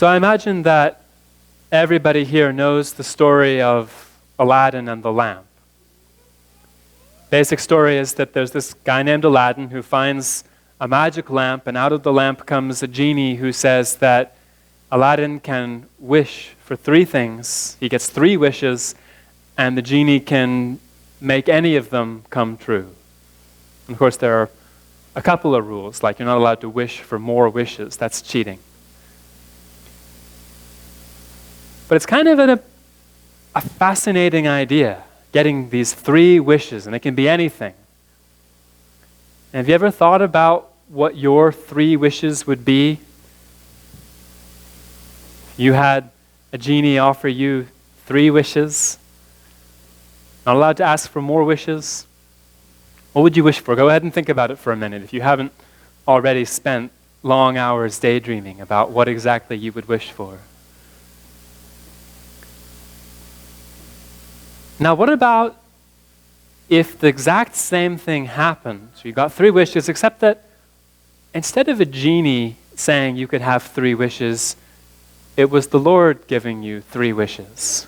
So I imagine that everybody here knows the story of Aladdin and the lamp. Basic story is that there's this guy named Aladdin who finds a magic lamp, and out of the lamp comes a genie who says that Aladdin can wish for 3 things. He gets 3 wishes, and the genie can make any of them come true. And of course, there are a couple of rules, like you're not allowed to wish for more wishes. That's cheating. But it's kind of a fascinating idea, getting these 3 wishes, and it can be anything. And have you ever thought about what your 3 wishes would be? You had a genie offer you 3 wishes, not allowed to ask for more wishes. What would you wish for? Go ahead and think about it for a minute if you haven't already spent long hours daydreaming about what exactly you would wish for. Now, what about if the exact same thing happened? So you got 3 wishes, except that instead of a genie saying you could have 3 wishes, it was the Lord giving you 3 wishes.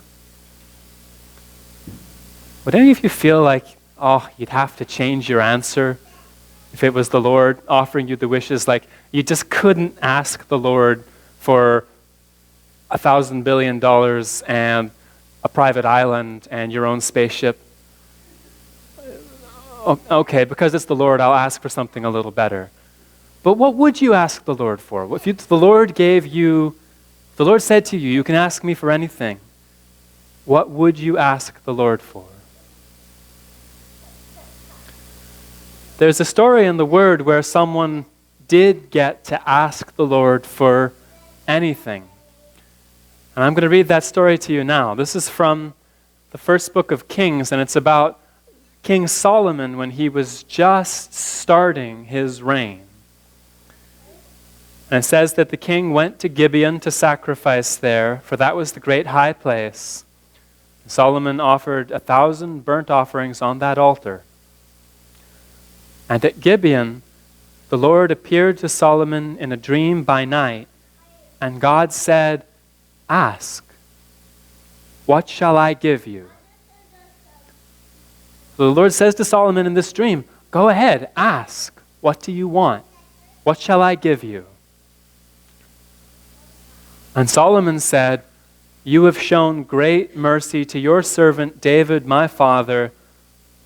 Would any of you feel like, you'd have to change your answer if it was the Lord offering you the wishes? Like, you just couldn't ask the Lord for $1,000 billion and a private island and your own spaceship. Okay, because it's the Lord, I'll ask for something a little better. But what would you ask the Lord for? If the Lord said to you, you can ask me for anything, what would you ask the Lord for? There's a story in the Word where someone did get to ask the Lord for anything. And I'm going to read that story to you now. This is from the first book of Kings, and it's about King Solomon when he was just starting his reign. And it says that the king went to Gibeon to sacrifice there, for that was the great high place. Solomon offered 1,000 burnt offerings on that altar. And at Gibeon, the Lord appeared to Solomon in a dream by night, and God said, "Ask, what shall I give you?" So the Lord says to Solomon in this dream, "Go ahead, ask, what do you want? What shall I give you?" And Solomon said, "You have shown great mercy to your servant David, my father,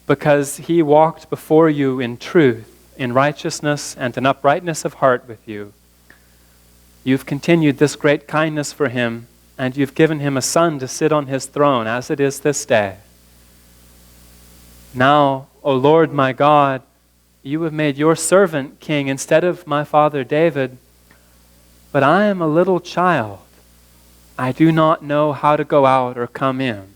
because he walked before you in truth, in righteousness, and in uprightness of heart with you. You've continued this great kindness for him, and you've given him a son to sit on his throne, as it is this day. Now, O Lord my God, you have made your servant king instead of my father David, but I am a little child. I do not know how to go out or come in."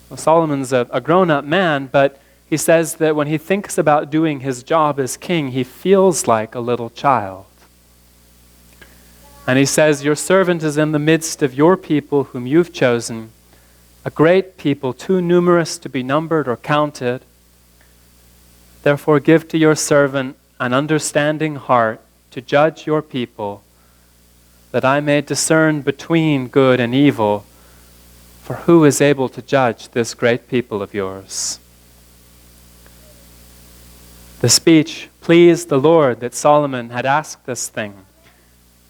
Well, Solomon's a grown-up man, but he says that when he thinks about doing his job as king, he feels like a little child. And he says, "Your servant is in the midst of your people whom you've chosen, a great people, too numerous to be numbered or counted. Therefore give to your servant an understanding heart to judge your people, that I may discern between good and evil. For who is able to judge this great people of yours?" The speech pleased the Lord that Solomon had asked this thing.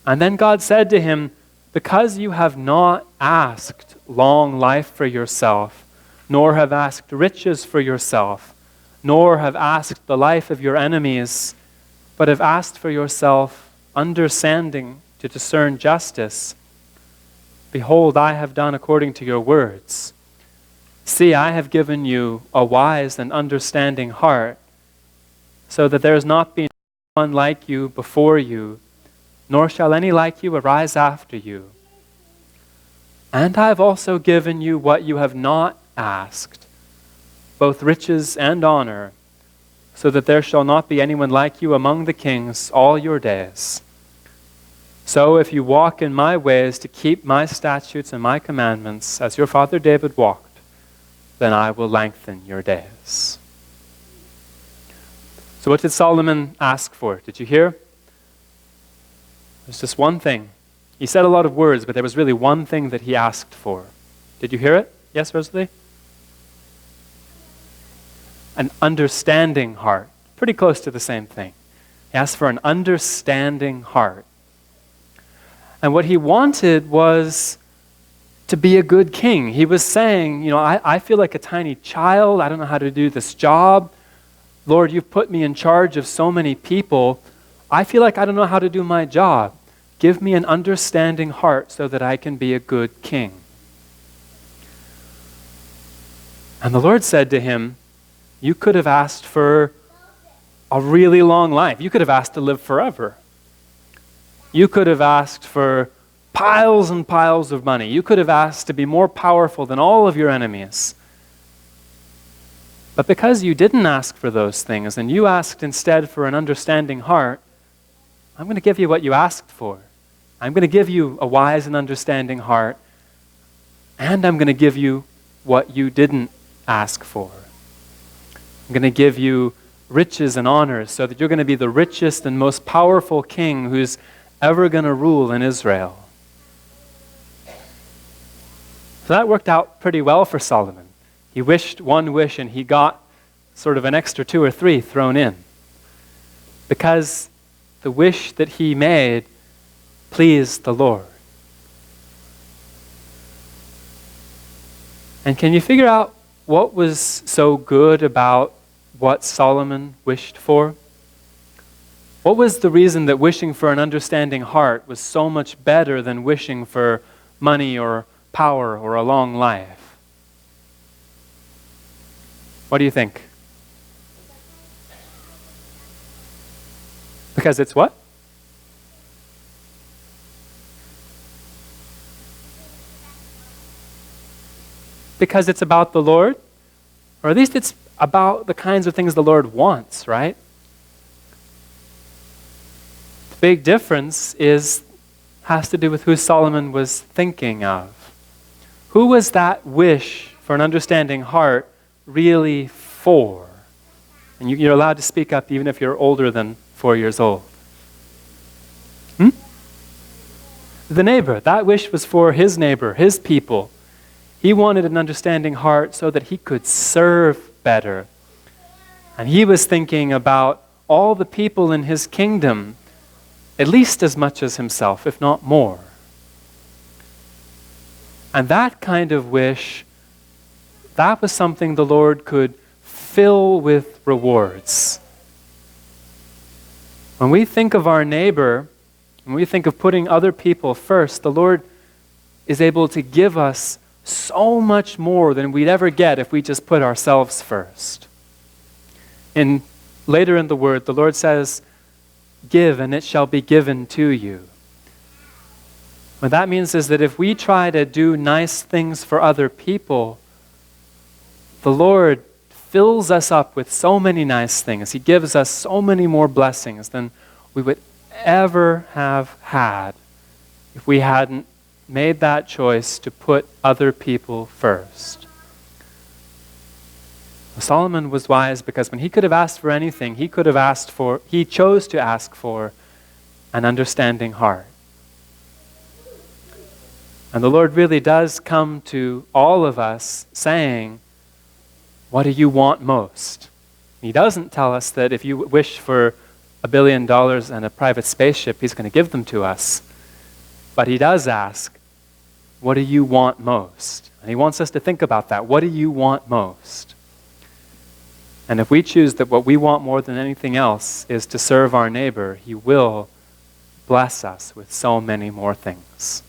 And then God said to him, "Because you have not asked long life for yourself, nor have asked riches for yourself, nor have asked the life of your enemies, but have asked for yourself understanding to discern justice, behold, I have done according to your words. See, I have given you a wise and understanding heart, so that there has not been one like you before you, nor shall any like you arise after you. And I have also given you what you have not asked, both riches and honor, so that there shall not be anyone like you among the kings all your days. So if you walk in my ways to keep my statutes and my commandments, as your father David walked, then I will lengthen your days." So what did Solomon ask for? Did you hear? There's just one thing. He said a lot of words, but there was really one thing that he asked for. Did you hear it? Yes, Rosalie? An understanding heart. Pretty close to the same thing. He asked for an understanding heart. And what he wanted was to be a good king. He was saying, I feel like a tiny child. I don't know how to do this job. Lord, you've put me in charge of so many people. I feel like I don't know how to do my job. Give me an understanding heart so that I can be a good king. And the Lord said to him, you could have asked for a really long life. You could have asked to live forever. You could have asked for piles and piles of money. You could have asked to be more powerful than all of your enemies. But because you didn't ask for those things and you asked instead for an understanding heart, I'm going to give you what you asked for. I'm going to give you a wise and understanding heart, and I'm going to give you what you didn't ask for. I'm going to give you riches and honors so that you're going to be the richest and most powerful king who's ever going to rule in Israel. So that worked out pretty well for Solomon. He wished one wish and he got sort of an extra 2 or 3 thrown in. Because the wish that he made pleased the Lord. And can you figure out what was so good about what Solomon wished for? What was the reason that wishing for an understanding heart was so much better than wishing for money or power or a long life? What do you think? Because it's what? Because it's about the Lord? Or at least it's about the kinds of things the Lord wants, right? The big difference has to do with who Solomon was thinking of. Who was that wish for an understanding heart really for? And you're allowed to speak up even if you're older than 4 years old. The neighbor. That wish was for his neighbor, his people. He wanted an understanding heart so that he could serve better. And he was thinking about all the people in his kingdom, at least as much as himself, if not more. And that kind of wish, that was something the Lord could fill with rewards. When we think of our neighbor, when we think of putting other people first, the Lord is able to give us so much more than we'd ever get if we just put ourselves first. Later in the Word, the Lord says, "Give, and it shall be given to you." What that means is that if we try to do nice things for other people, the Lord fills us up with so many nice things. He gives us so many more blessings than we would ever have had if we hadn't made that choice to put other people first. Solomon was wise because when he could have asked for anything, he chose to ask for an understanding heart. And the Lord really does come to all of us saying, what do you want most? He doesn't tell us that if you wish for $1 billion and a private spaceship, he's going to give them to us. But he does ask, what do you want most? And he wants us to think about that. What do you want most? And if we choose that what we want more than anything else is to serve our neighbor, he will bless us with so many more things.